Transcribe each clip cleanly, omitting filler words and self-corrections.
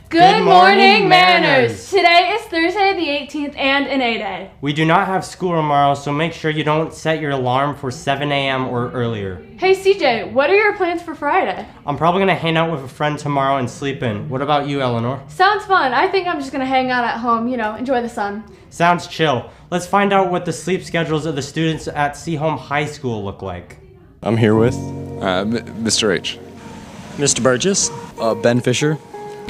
Good morning, Mariners! Today is Thursday the 18th and an A-Day. We do not have school tomorrow, so make sure you don't set your alarm for 7 a.m. or earlier. Hey CJ, what are your plans for Friday? I'm probably going to hang out with a friend tomorrow and sleep in. What about you, Eleanor? Sounds fun. I think I'm just going to hang out at home, enjoy the sun. Sounds chill. Let's find out what the sleep schedules of the students at Seaholm High School look like. I'm here with Mr. H. Mr. Burgess. Ben Fisher.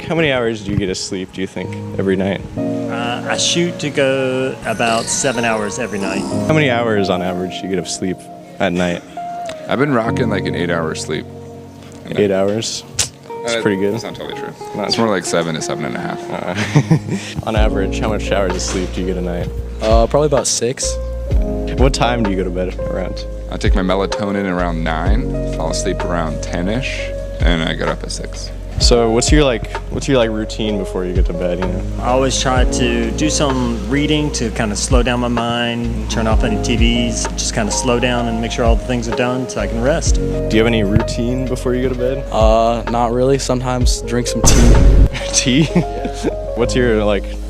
How many hours do you get of sleep, do you think, every night? I shoot to go about 7 hours every night. How many hours on average do you get of sleep at night? I've been rocking like an 8-hour sleep. 8 hours? That's pretty good. That's not totally true. It's more like 7 to 7.5. On average, how much hours of sleep do you get a night? Probably about 6. What time do you go to bed around? I take my melatonin around 9, fall asleep around 10-ish, and I get up at 6. So what's your routine before you get to bed, I always try to do some reading to kind of slow down my mind, turn off any TVs, just kind of slow down and make sure all the things are done so I can rest. Do you have any routine before you go to bed? Not really. Sometimes drink some tea. Tea? What's your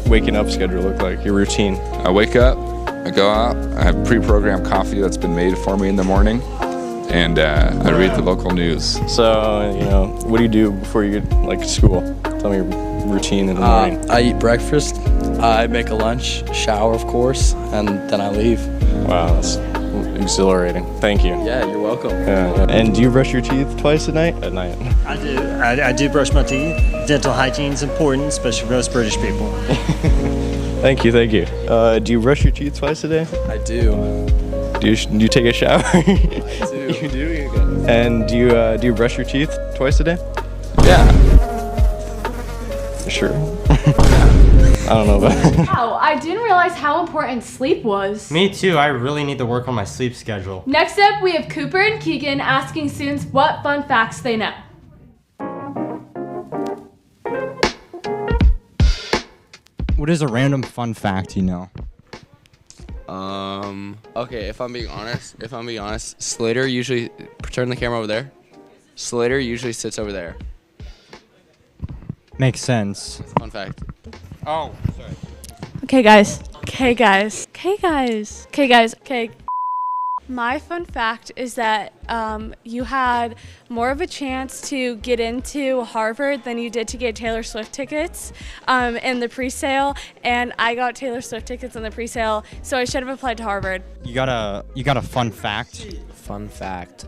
waking up schedule look like, your routine? I wake up, I go out, I have pre-programmed coffee that's been made for me in the morning, and I read the local news. So, what do you do before you get to school? Tell me your routine in the morning. I eat breakfast, I make a lunch, shower of course, and then I leave. Wow, that's exhilarating. Thank you. Yeah, you're welcome. Yeah. And do you brush your teeth twice a night? At night. I do. I do brush my teeth. Dental hygiene is important, especially for us British people. Thank you. Do you brush your teeth twice a day? I do. Do you take a shower? I do. You do? Okay. And do you brush your teeth twice a day? Yeah. Sure. I don't know about that. Wow, I didn't realize how important sleep was. Me too. I really need to work on my sleep schedule. Next up, we have Cooper and Keegan asking students what fun facts they know. What is a random fun fact you know? Okay, if I'm being honest, Slater usually, turn the camera over there. Slater usually sits over there. Makes sense. Fun fact. Oh, sorry. Okay, guys. My fun fact is that you had more of a chance to get into Harvard than you did to get Taylor Swift tickets in the pre-sale, and I got Taylor Swift tickets in the pre-sale, so I should have applied to Harvard. You got a fun fact? Fun fact.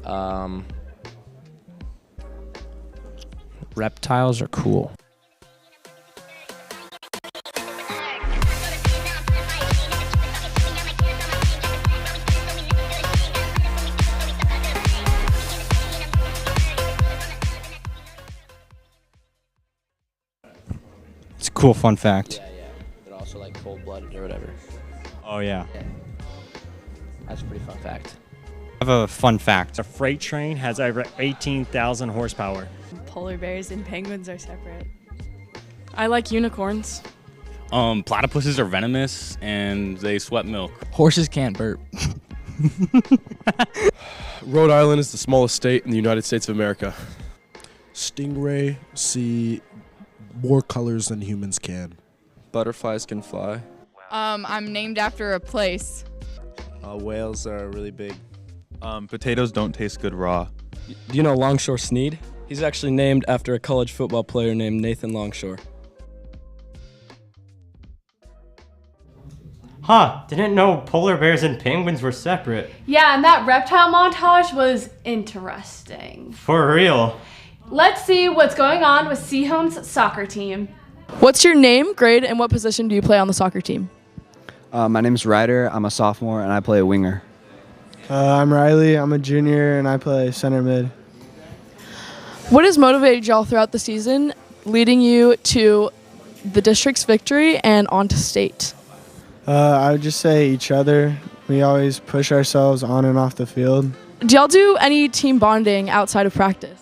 Reptiles are cool. It's a cool fun fact. Yeah. They're also cold-blooded or whatever. Oh yeah. That's a pretty fun fact. I have a fun fact. A freight train has over 18,000 horsepower. Polar bears and penguins are separate. I like unicorns. Platypuses are venomous and they sweat milk. Horses can't burp. Rhode Island is the smallest state in the United States of America. Stingray see more colors than humans can. Butterflies can fly. I'm named after a place. Whales are really big. Potatoes don't taste good raw. Do you know Longshore Sneed? He's actually named after a college football player named Nathan Longshore. Huh, didn't know polar bears and penguins were separate. Yeah, and that reptile montage was interesting. For real. Let's see what's going on with Seaholm's soccer team. What's your name, grade, and what position do you play on the soccer team? My name's Ryder. I'm a sophomore, and I play a winger. I'm Riley. I'm a junior, and I play center mid. What has motivated y'all throughout the season, leading you to the district's victory and on to state? I would just say each other. We always push ourselves on and off the field. Do y'all do any team bonding outside of practice?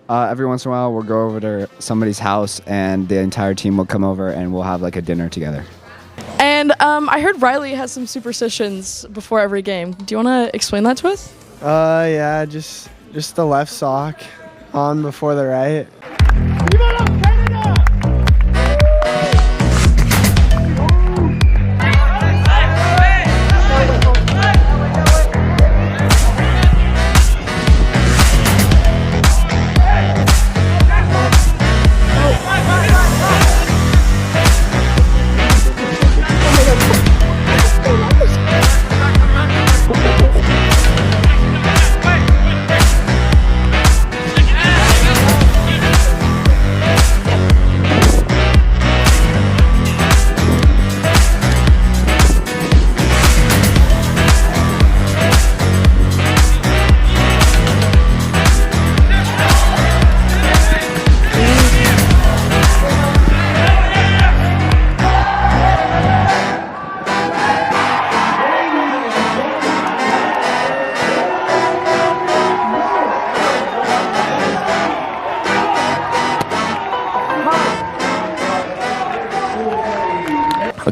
Every once in a while, we'll go over to somebody's house, and the entire team will come over, and we'll have a dinner together. And I heard Riley has some superstitions before every game. Do you want to explain that to us? Yeah, just the left sock on before the right.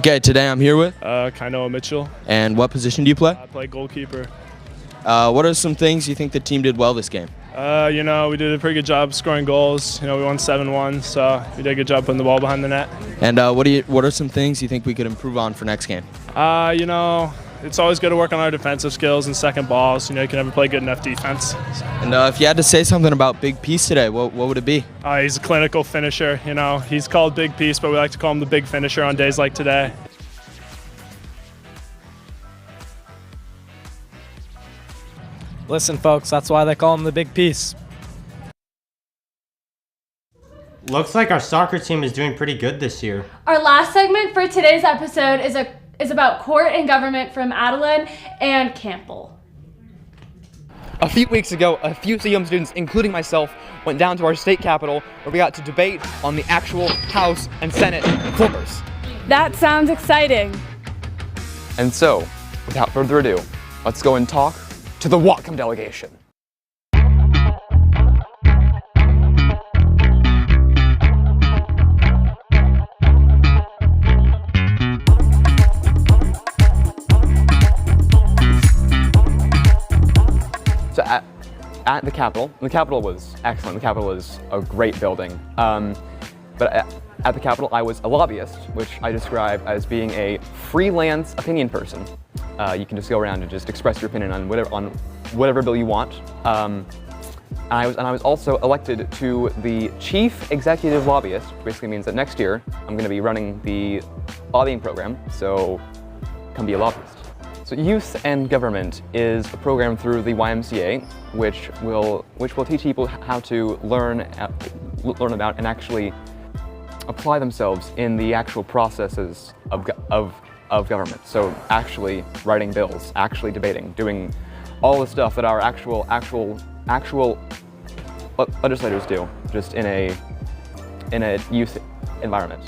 Okay, today I'm here with. Kainoa Mitchell. And what position do you play? I play goalkeeper. What are some things you think the team did well this game? We did a pretty good job scoring goals. We won 7-1, so we did a good job putting the ball behind the net. And what are some things you think we could improve on for next game? It's always good to work on our defensive skills and second balls. You can never play good enough defense. And if you had to say something about Big Piece today, what would it be? He's a clinical finisher. He's called Big Piece, but we like to call him the big finisher on days like today. Listen, folks, that's why they call him the big piece. Looks like our soccer team is doing pretty good this year. Our last segment for today's episode is about court and government from Adeline and Campbell. A few weeks ago, a few CM students, including myself, went down to our state capitol where we got to debate on the actual House and Senate flippers. That sounds exciting. And so, without further ado, let's go and talk to the Whatcom delegation. So at the Capitol was excellent. The Capitol is a great building. But at the Capitol, I was a lobbyist, which I describe as being a freelance opinion person. You can just go around and just express your opinion on whatever bill you want. And I was also elected to the chief executive lobbyist, which basically means that next year I'm going to be running the lobbying program. So come be a lobbyist. So Youth and Government is a program through the YMCA, which will teach people how to learn about and actually apply themselves in the actual processes of government. So actually writing bills, actually debating, doing all the stuff that our actual legislators do, just in a youth environment.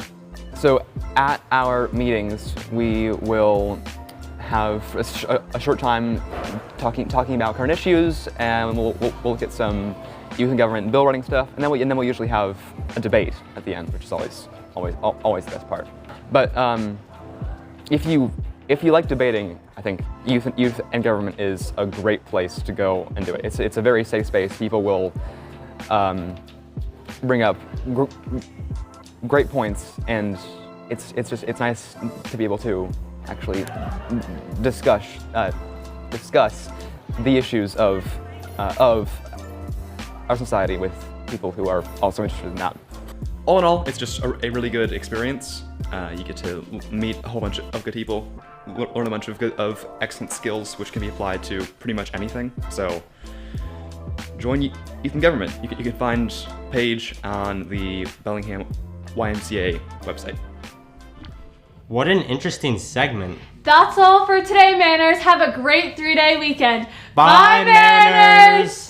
So at our meetings, we will have a short time talking about current issues, and we'll look at some youth and government bill writing stuff, and then we'll usually have a debate at the end, which is always the best part. But if you like debating, I think youth and government is a great place to go and do it. It's a very safe space. People will bring up great points, and it's nice to be able to actually discuss the issues of our society with people who are also interested in that. All in all, it's just a really good experience. You get to meet a whole bunch of good people, learn a bunch of excellent skills which can be applied to pretty much anything. So join Youth in Government. You can find a page on the Bellingham YMCA website. What an interesting segment. That's all for today, Manners. Have a great 3-day weekend. Bye, Manners!